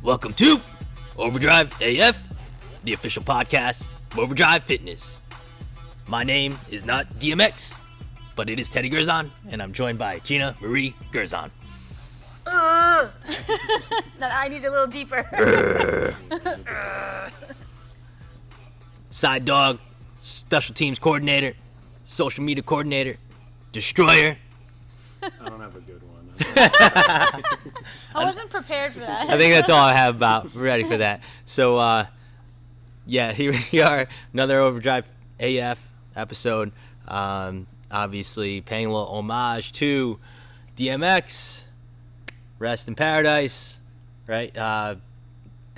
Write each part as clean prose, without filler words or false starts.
Welcome to Overdrive AF, the official podcast of Overdrive Fitness. My name is not DMX, but it is Teddy Gerzon, and I'm joined by Gina Marie Gerzon. Now I need a little deeper. Side dog, special teams coordinator, social media coordinator, destroyer. I don't have a good one. I wasn't prepared for that. I think that's all I have about. We're ready for that. So, here we are, another Overdrive AF episode. Obviously, paying a little homage to DMX, Rest in Paradise, right?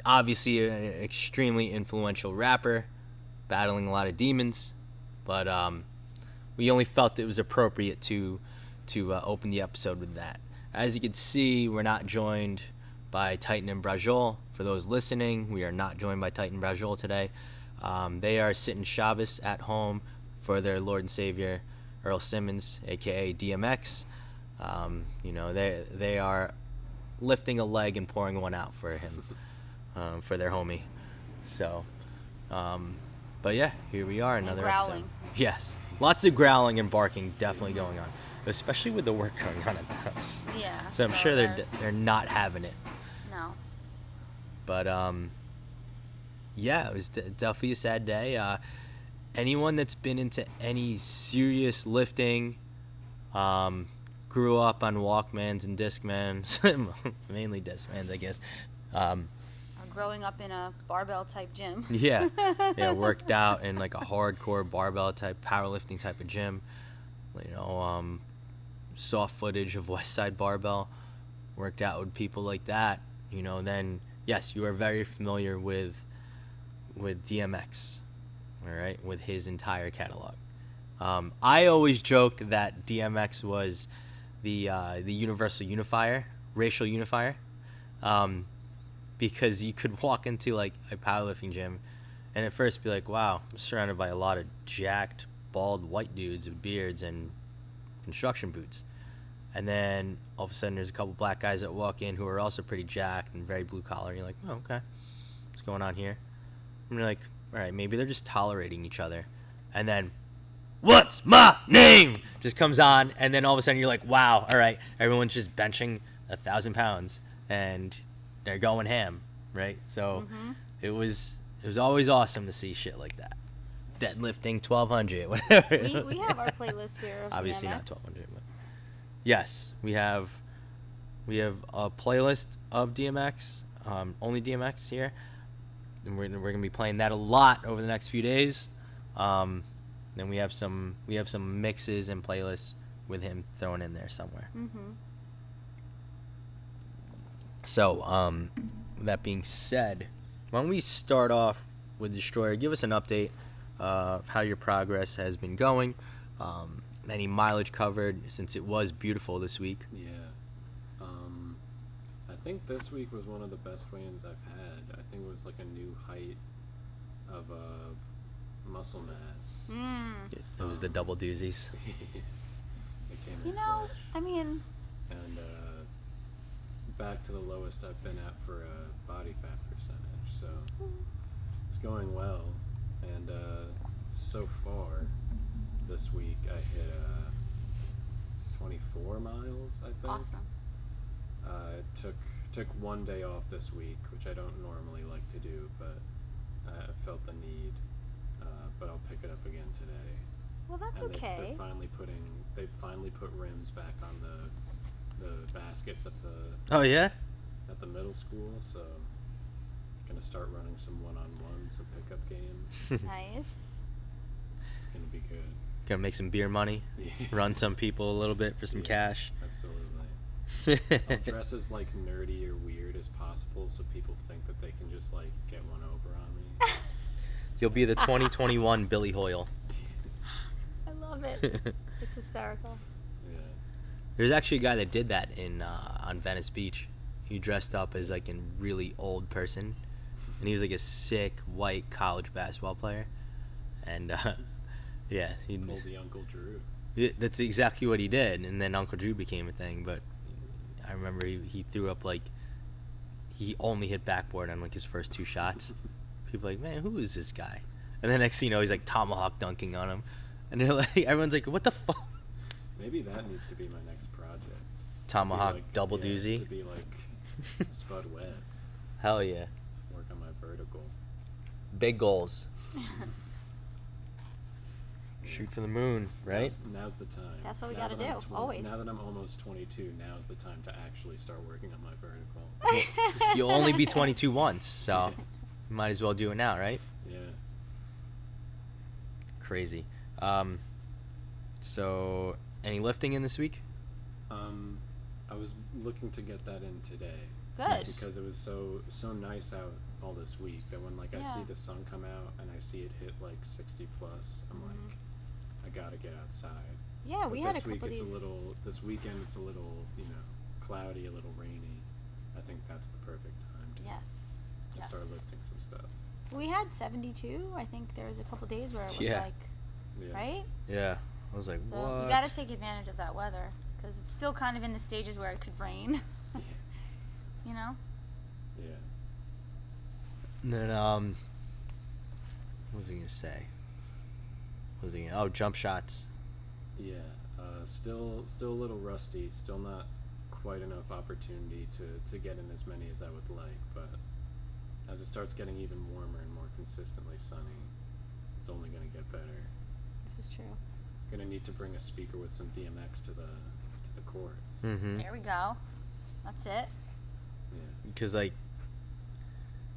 Obviously, an extremely influential rapper, battling a lot of demons, but we only felt it was appropriate to open the episode with that. As you can see, we're not joined by Titan and Brajol. For those listening, we are not joined by Titan and Brajol today. They are sitting Shabbos at home for their Lord and Savior, Earl Simmons, a.k.a. DMX. They are lifting a leg and pouring one out for him, for their homie. So, but yeah, here we are, another episode. Yes, lots of growling and barking definitely going on. Especially with the work going on at the house. Yeah. So I'm sure they're not having it. No. But it was definitely a sad day. Anyone that's been into any serious lifting, grew up on Walkmans and Discmans, mainly Discmans, I guess. Growing up in a barbell type gym. Yeah, worked out in like a hardcore barbell type, powerlifting type of gym. Saw footage of Westside Barbell, worked out with people like that, then yes, you are very familiar with DMX, all right, with his entire catalog. I always joke that DMX was the universal unifier, racial unifier, because you could walk into like a powerlifting gym and at first be like, wow, I'm surrounded by a lot of jacked, bald white dudes with beards and construction boots, and then all of a sudden there's a couple black guys that walk in who are also pretty jacked and very blue collar. You're like, oh, okay, what's going on here? And you're like, all right, maybe they're just tolerating each other. And then, what's my name just comes on, and then all of a sudden you're like, wow, all right, everyone's just benching 1,000 pounds and they're going ham, right? So it was always awesome to see shit like that. Deadlifting 1,200, whatever. We have our playlist here. Of Obviously DMX. not 1,200, but yes, we have a playlist of DMX, only DMX here, and we're gonna be playing that a lot over the next few days. Then we have some mixes and playlists with him thrown in there somewhere. So, with that being said, why don't we start off with Destroyer? Give us an update of how your progress has been going, any mileage covered, since it was beautiful this week. Yeah. I think this week was one of the best weigh-ins I've had. I think it was like a new height of muscle mass. It was the double doozies. It came in clutch. I mean... And back to the lowest I've been at for a body fat percentage. So it's going well. And so far this week I hit 24 miles, I think. Awesome. Took one day off this week, which I don't normally like to do, but I felt the need. But I'll pick it up again today. Well, that's and okay. They finally put rims back on the baskets at the at the middle school, so gonna start running some one-on-ones, some pickup games. Nice. It's gonna be good. Gonna make some beer money, run some people a little bit for some cash. Absolutely. I'll dress as like nerdy or weird as possible so people think that they can just like get one over on me. You'll be the 2021 Billy Hoyle. I love it. It's hysterical. Yeah. There's actually a guy that did that on Venice Beach. He dressed up as like a really old person, and he was like a sick white college basketball player. And yeah, he pulled the Uncle Drew. That's exactly what he did, and then Uncle Drew became a thing. But I remember he threw up like he only hit backboard on like his first 2 shots. People are like, man, who is this guy? And then next thing you know, he's like tomahawk dunking on him, and they're like, everyone's like, what the fuck? Maybe that needs to be my next project. Tomahawk Like, double yeah, doozy. To be like Spud Webb. Hell yeah. Work on my vertical. Big goals. Shoot for the moon, right? Now's the time. That's what we Now gotta that I'm do, always. Now that I'm almost 22, now's the time to actually start working on my vertical. You'll only be 22 once, so you might as well do it now, right? Yeah. Crazy. So, any lifting in this week? I was looking to get that in today. Good. Nice. Because it was so nice out all this week that when like I Yeah. see the sun come out and I see it hit like 60 plus, I'm like, I gotta get outside. Yeah, But we had a this week couple it's days. this weekend it's a little, cloudy, a little rainy. I think that's the perfect time to Yes. Yes. start lifting some stuff. We had 72. I think there was a couple days where it was Yeah. like, Yeah. right? Yeah. I was like, So what? you got to take advantage of that weather because it's still kind of in the stages where it could rain. You know? Yeah. And then, what was I going to say? Oh, jump shots. Yeah. Still a little rusty. Still not quite enough opportunity to get in as many as I would like. But as it starts getting even warmer and more consistently sunny, it's only going to get better. This is true. Gonna need to bring a speaker with some DMX to the courts. Mm-hmm. There we go. That's it. Yeah. Because, like,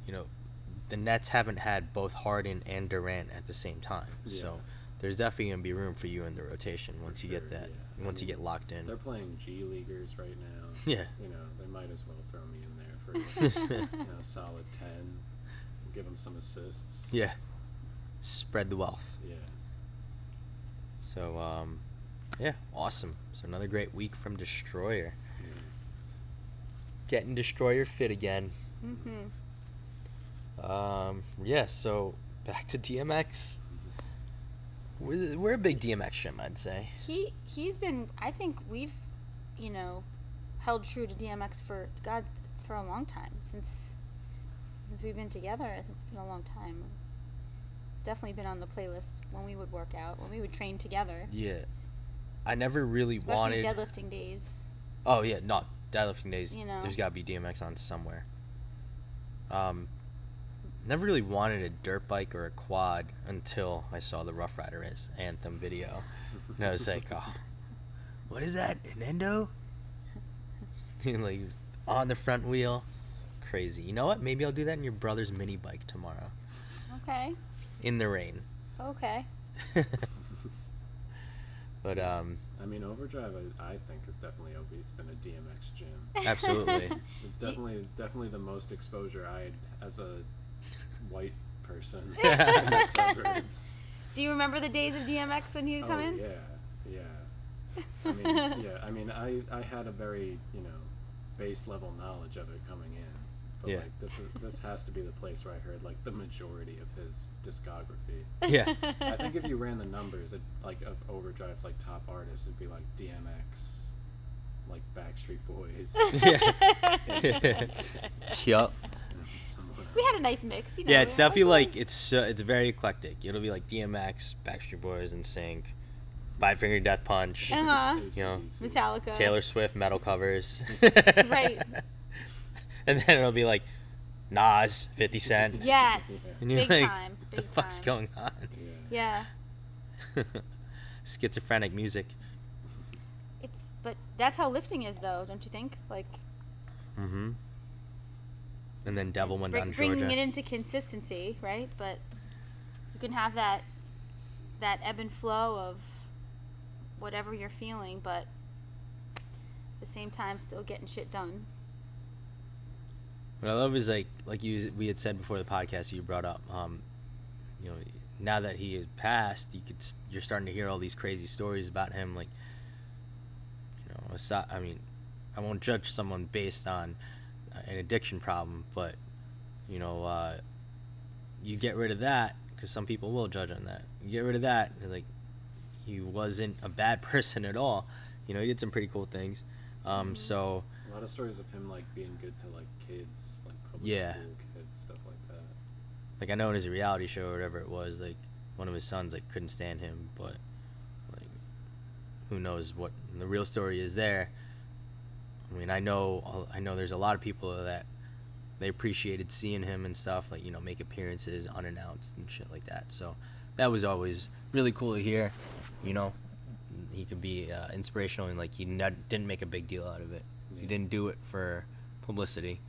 the Nets haven't had both Harden and Durant at the same time. Yeah. So there's definitely going to be room for you in the rotation once you get sure, that, yeah. once you get locked in. They're playing G Leaguers right now. Yeah. They might as well throw me in there for a solid 10. Give them some assists. Yeah. Spread the wealth. Yeah. So, yeah, awesome. So another great week from Destroyer. Yeah. Getting Destroyer fit again. Mm-hmm. Yeah, so back to DMX. We're a big DMX shim, I'd say. He's been. I think we've, held true to DMX for a long time since we've been together. I think it's been a long time. Definitely been on the playlist when we would work out, when we would train together. Yeah. I never really Especially wanted... deadlifting days. Oh, yeah, no. Deadlifting days, You know. there's got to be DMX on somewhere. Never really wanted a dirt bike or a quad until I saw the Rough Riders Anthem video. And I was like, oh, what is that? An endo? Like, on the front wheel. Crazy. You know what? Maybe I'll do that in your brother's mini bike tomorrow. Okay. In the rain. Okay. But, I mean, Overdrive, I think, has definitely always been a DMX gym. absolutely. It's definitely the most exposure I had as a white person in Yeah. the suburbs. Do you remember the days of DMX when he would come in? Yeah. I mean, I had a very, base level knowledge of it coming in. But Yeah. like this has to be the place where I heard like the majority of his discography. Yeah. I think if you ran the numbers, of Overdrive's like top artists, it'd be like DMX, like Backstreet Boys. Yeah. Yup. Someone We had a nice mix, Yeah, it's It definitely was like nice. it's very eclectic. It'll be like DMX, Backstreet Boys, NSYNC, Five Finger Death Punch, Uh-huh. you know, AC/DC. Metallica. Taylor Swift metal covers. Right. And then it'll be like Nas, 50 Cent. Yes. And you're Big like, time. the Big fuck's time. going on? Yeah. Yeah. Schizophrenic music. But that's how lifting is, though, don't you think? Like, Mm-hmm. And then Devil Went Down bringing Georgia. it into consistency, right? But you can have that ebb and flow of whatever you're feeling, but at the same time still getting shit done. What I love is we had said before the podcast you brought up, now that he has passed, you're starting to hear all these crazy stories about him. Like, I mean, I won't judge someone based on an addiction problem, but you get rid of that because some people will judge on that. You get rid of that, and like he wasn't a bad person at all. He did some pretty cool things. So. A lot of stories of him like being good to like kids, like public Yeah. school kids, stuff like that. Like, I know in his reality show or whatever it was, like, one of his sons, like, couldn't stand him, but, like, who knows what the real story is there. I mean, I know there's a lot of people that they appreciated seeing him and stuff, like, you know, make appearances unannounced and shit like that. So that was always really cool to hear, you know. He could be inspirational, and, like, he didn't make a big deal out of it. Yeah. He didn't do it for publicity.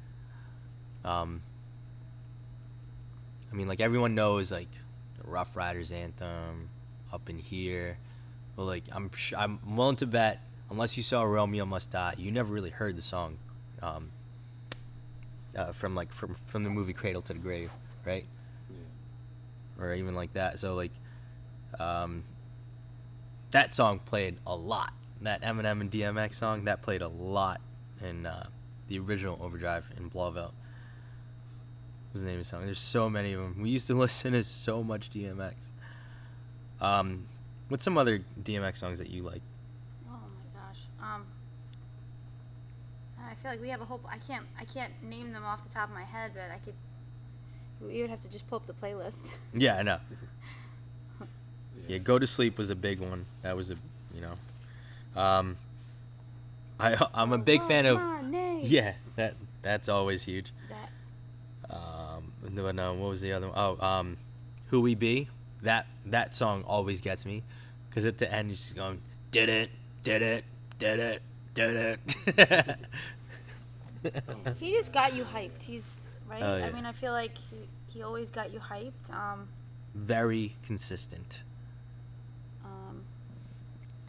I mean, like, everyone knows, like, the Rough Riders anthem, Up in Here. But, like, I'm willing to bet, unless you saw Romeo Must Die, you never really heard the song from the movie Cradle to the Grave, right? Yeah. Or even like that. So, like, that song played a lot. That Eminem and DMX song, that played a lot in the original Overdrive in Blauvelt. What's the name of the song? There's so many of them. We used to listen to so much DMX. What's some other DMX songs that you like? Oh my gosh. I feel like we have a whole. I can't name them off the top of my head, but I could. We would have to just pull up the playlist. Yeah, I know. Yeah, Go to Sleep was a big one. That was I'm a big fan of. Yeah, that's always huge. That. What was the other one? Oh, Who We Be. That song always gets me, because at the end he's just going, did it. He just got you hyped. He's right. Oh, yeah. I mean, I feel like he always got you hyped. Very consistent.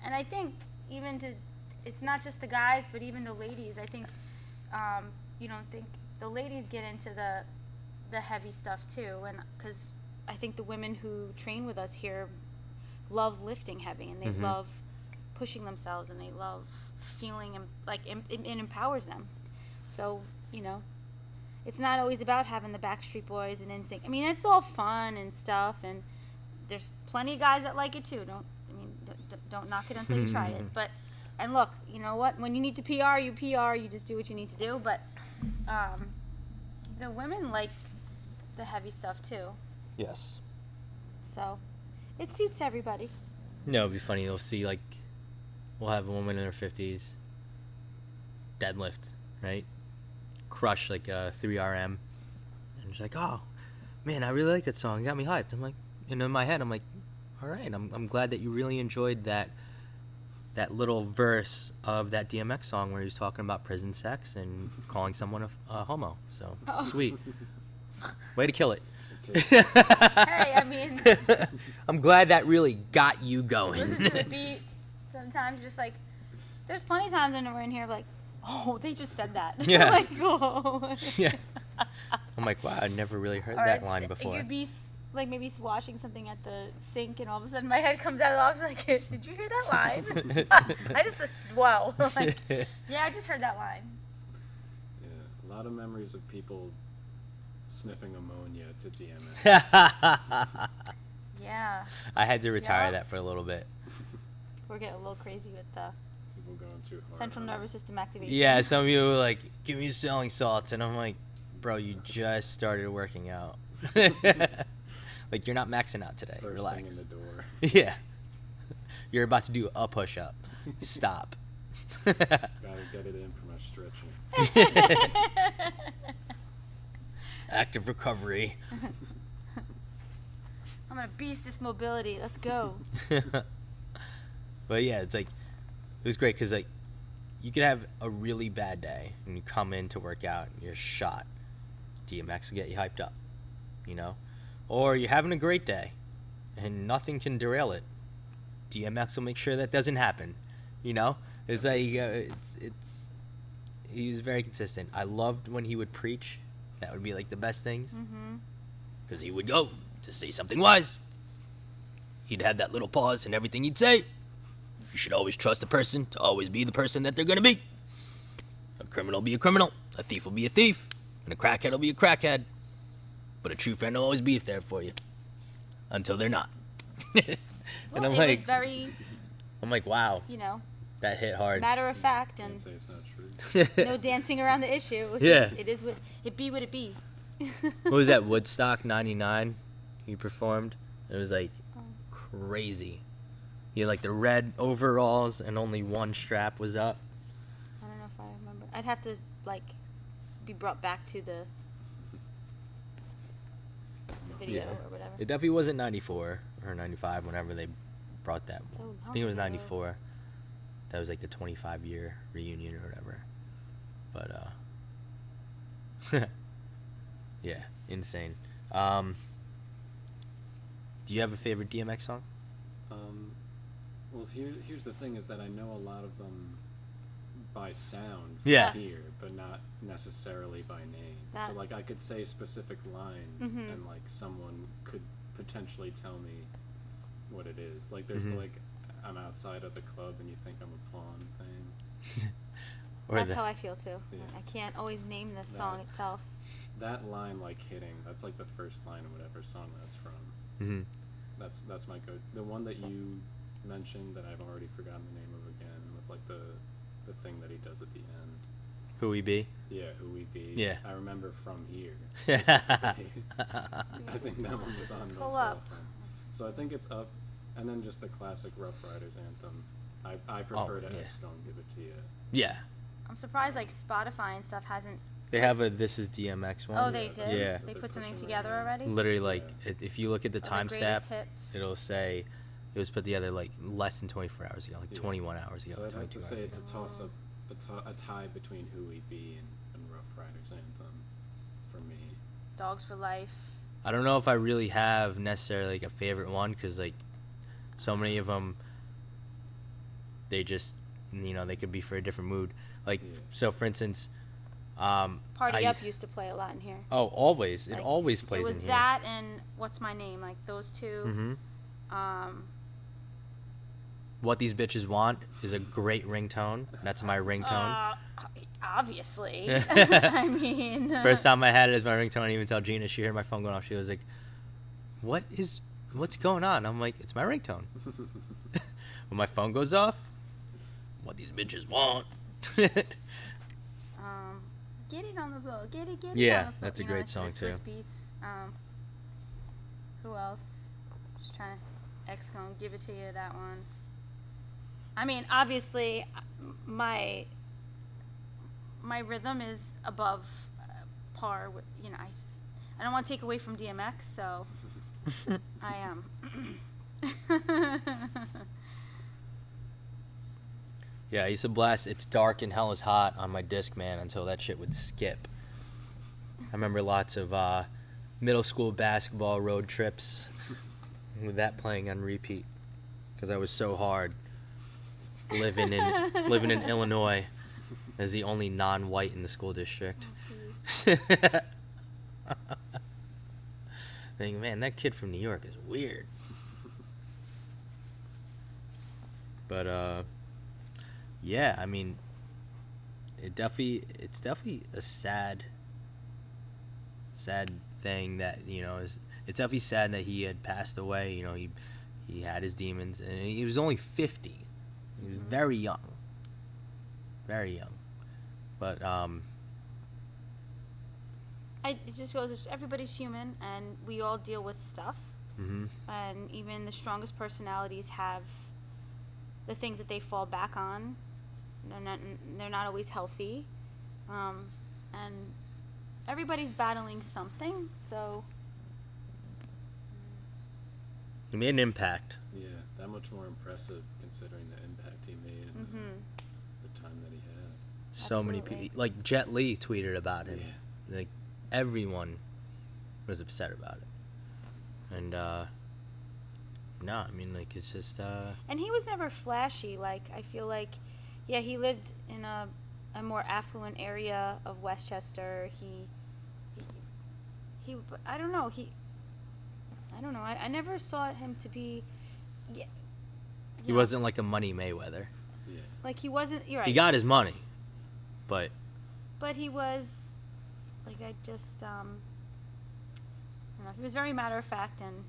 And I think it's not just the guys, but even the ladies. I think you don't think the ladies get into the heavy stuff too, and because I think the women who train with us here love lifting heavy, and they Mhm. love pushing themselves, and they love feeling it empowers them. So, you know, it's not always about having the Backstreet Boys and NSYNC. I mean, it's all fun and stuff, and there's plenty of guys that like it too. Don't knock it until you try it. But and look, you know what? When you need to PR, you PR. You just do what you need to do. But the women like the heavy stuff too. Yes. So it suits everybody. No, it'd be funny. You'll see, like, we'll have a woman in her 50s deadlift, right? Crush, like, 3RM. And she's like, oh, man, I really like that song. It got me hyped. I'm like, and in my head, I'm like, all right, I'm glad that you really enjoyed that little verse of that DMX song where he's talking about prison sex and calling someone a homo. So, sweet. Way to kill it. Hey, I mean, I'm glad that really got you going. listen to the beat. Sometimes just like, there's plenty of times when we're in here like, oh, they just said that. Yeah. Like, oh. Yeah. I'm like, wow, I never really heard Or that line before. It could be like maybe washing something at the sink, and all of a sudden my head comes out of the office like, did you hear that line? I just, wow. Like, yeah, I just heard that line. Yeah, a lot of memories of people sniffing ammonia to DMX. Yeah, I had to retire Yeah. that for a little bit. we're getting a little crazy with the People going too hard. central on it. nervous system activation. Yeah, some of you were like, give me selling salts. And I'm like, bro, you just started working out. Like, you're not maxing out today. First Relax. thing in the door. Yeah. You're about to do a push-up. Stop. Gotta get it in for my stretching. Active recovery. I'm gonna beast this mobility. Let's go. But yeah, it's like, it was great because, like, you could have a really bad day and you come in to work out and you're shot. DMX will get you hyped up, you know? Or you're having a great day and nothing can derail it. DMX will make sure that doesn't happen, you know? It's like, he was very consistent. I loved when he would preach. That would be like the best things. Because he would go to say something wise. He'd have that little pause in everything he'd say. You should always trust a person to always be the person that they're going to be. A criminal will be a criminal. A thief will be a thief. And a crackhead will be a crackhead. But a true friend will always be there for you. Until they're not. And Well, I'm it like, was very, wow. you know, That hit hard. Matter of fact, Can't and say it's not true. no dancing around the issue. It was Yeah. just, it is what it be. What was that, Woodstock 99 he performed? It was like crazy. He had like the red overalls and only one strap was up. I don't know if I remember. I'd have to like be brought back to the video Yeah. or whatever. It definitely wasn't 94 or 95 whenever they brought that. So I think it was long ago. 94. That was like the 25-year reunion or whatever. But yeah, insane. Do you have a favorite DMX song? Well, here's the thing: is that I know a lot of them by sound Yeah. from here, but not necessarily by name. That- So like I could say specific lines, Mhm. and like someone could potentially tell me what it is. Like there's Mhm. the, like I'm outside at the club and you think I'm a pawn thing. Or That's the- how I feel too. Yeah. I can't always name the song itself. That line like hitting. That's like the first line of whatever song that's from. Mhm. That's my go. The one that you mentioned that I've already forgotten the name of again, with like the thing that he does at the end. Who We Be? Yeah, Who We Be. Yeah. I remember From Here. specifically. I think that one was on most Pull up. often. So I think it's up, and then just the classic Rough Riders anthem. I prefer to yeah. X Gon Give It To You. Yeah. I'm surprised like Spotify and stuff hasn't. They have a This Is DMX one. Oh, they Yeah, did. Yeah. They They're put something pushing together right now. already. Literally, like, Yeah. if you look at the Of the timestamp, greatest hits. it'll say it was put together like less than 24 hours ago, like Yeah. 21 hours ago, So I'd have 22 to hours say ago. it's a toss-up, a tie between Who We Be and Rough Riders anthem for me. Dogs for Life. I don't know if I really have necessarily like a favorite one because like so many of them, they just they could be for a different mood. Like Yeah. so, for instance, Party Up used to play a lot in here. Oh, always. It Like, always plays It was in here. that and What's My Name, like those two. Mm-hmm. What These Bitches Want is a great ringtone. That's my ringtone. Obviously. I mean. First time I had it as my ringtone, I didn't even tell Gina. She heard my phone going off. She was like, what's going on? I'm like, it's my ringtone. When my phone goes off, What These Bitches Want. Get it on the floor. Get it Yeah, on the floor. that's a You know, great it's song, Swiss too. Beats. Who else? Just trying to X-Gon, Give It To You, that one. I mean, obviously, my rhythm is above par with, I don't want to take away from DMX, so I am. Yeah, I used to blast It's Dark and Hell is Hot on my Discman until that shit would skip. I remember lots of middle school basketball road trips with that playing on repeat because I was so hard living in Illinois as the only non-white in the school district. Think, man, that kid from New York is weird. But yeah, I mean, it's definitely a sad thing that it's definitely sad that he had passed away. He had his demons, and he was only 50. He was very young, but It just goes, everybody's human, and we all deal with stuff. mm-hmm. And even the strongest personalities have the things that they fall back on. They're not always healthy, and everybody's battling something. So He made an impact. Yeah, that much more impressive considering the impact he made and the time that he had. So many Absolutely. people, like Jet Li, tweeted about him. Yeah. Like everyone was upset about it, and no, I mean like it's just and he was never flashy. Like I feel like, yeah, he lived in a more affluent area of Westchester. He I don't know. I never saw him to be. Yeah, he wasn't like a Money Mayweather. Yeah. like he wasn't. You're right. He got his money, but But he was, like, I just, I don't know, he was very matter of fact, and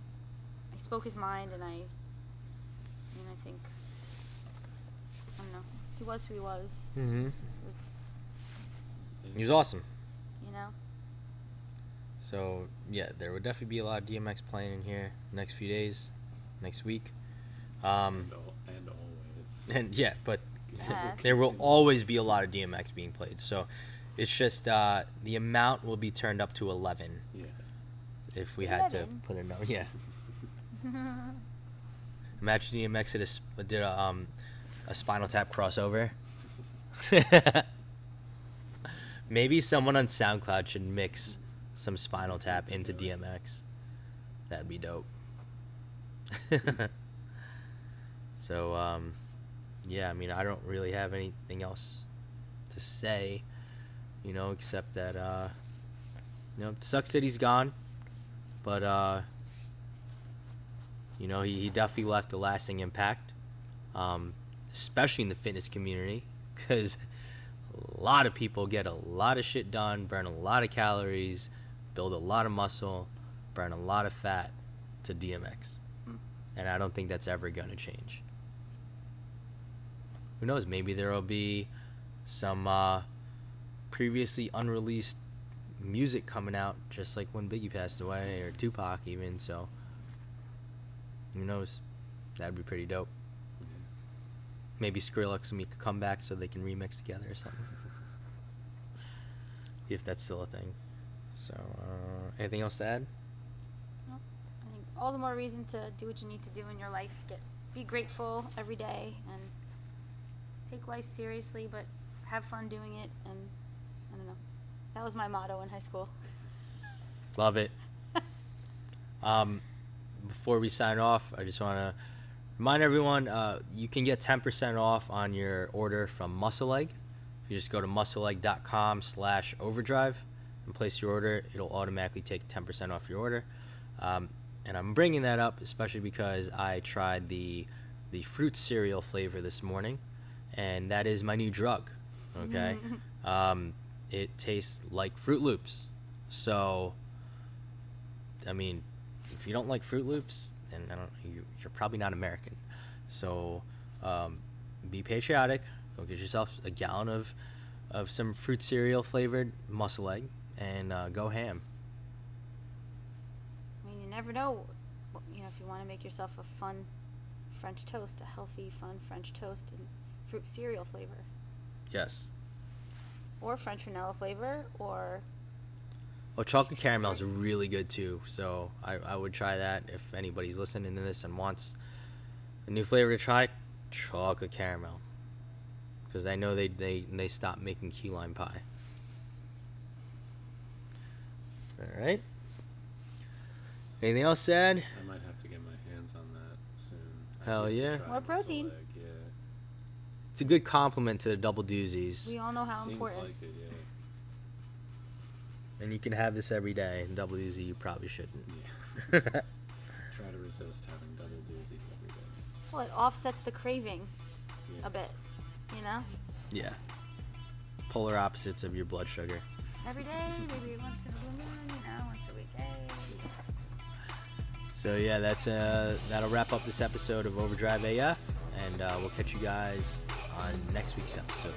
he spoke his mind, and I think, I don't know, he was who he was. Mm-hmm. It was, He was awesome. you know. So yeah, there would definitely be a lot of DMX playing in here next few days, next week. And always. And yeah, but Yes. there will always be a lot of DMX being played. So it's just the amount will be turned up to 11 Yeah. if we had to 11? put a number. Yeah. Imagine DMX did a Spinal Tap crossover. Maybe someone on SoundCloud should mix some Spinal Tap into DMX. That'd be dope. So, yeah, I mean, I don't really have anything else to say, except that, it sucks that he's gone, but, he definitely left a lasting impact, especially in the fitness community, because a lot of people get a lot of shit done, burn a lot of calories, build a lot of muscle, burn a lot of fat to DMX. And I don't think that's ever going to change. Who knows? Maybe there will be some previously unreleased music coming out, just like when Biggie passed away, or Tupac even, so who knows? That'd be pretty dope. Maybe Skrillex and me could come back so they can remix together or something. If that's still a thing. So, anything else to add? Nope. I think all the more reason to do what you need to do in your life. Be grateful every day and take life seriously, but have fun doing it. And I don't know. That was my motto in high school. Love it. Before we sign off, I just want to remind everyone, you can get 10% off on your order from Muscle Egg. You just go to muscleegg.com/overdrive and place your order. It'll automatically take 10% off your order. And I'm bringing that up especially because I tried the fruit cereal flavor this morning, and that is my new drug. Okay, it tastes like Fruit Loops. So, I mean, if you don't like Fruit Loops, then you're probably not American. So, be patriotic. Go get yourself a gallon of some fruit cereal flavored Muscle Egg and go ham. I mean, you never know. If you want to make yourself a fun French toast, a healthy, fun French toast and fruit cereal flavor. Yes. Or French vanilla flavor, or... Well, chocolate caramel is really good too, so I would try that if anybody's listening to this and wants a new flavor to try. Chocolate caramel, because I know they stopped making key lime pie. All right. Anything else said? I might have to get my hands on that soon. Hell yeah. More protein. Muscle Egg, yeah. It's a good compliment to the double doozies, We all know how Seems important. like it, yeah. and you can have this every day. And double doozy, you probably shouldn't. Yeah. Try to resist having double doozy every day. Well, it offsets the craving Yeah. a bit, Yeah. Polar opposites of your blood sugar. Every day, maybe once in a blue moon, once a week. Hey. So yeah, that'll wrap up this episode of Overdrive AF, and we'll catch you guys on next week's episode.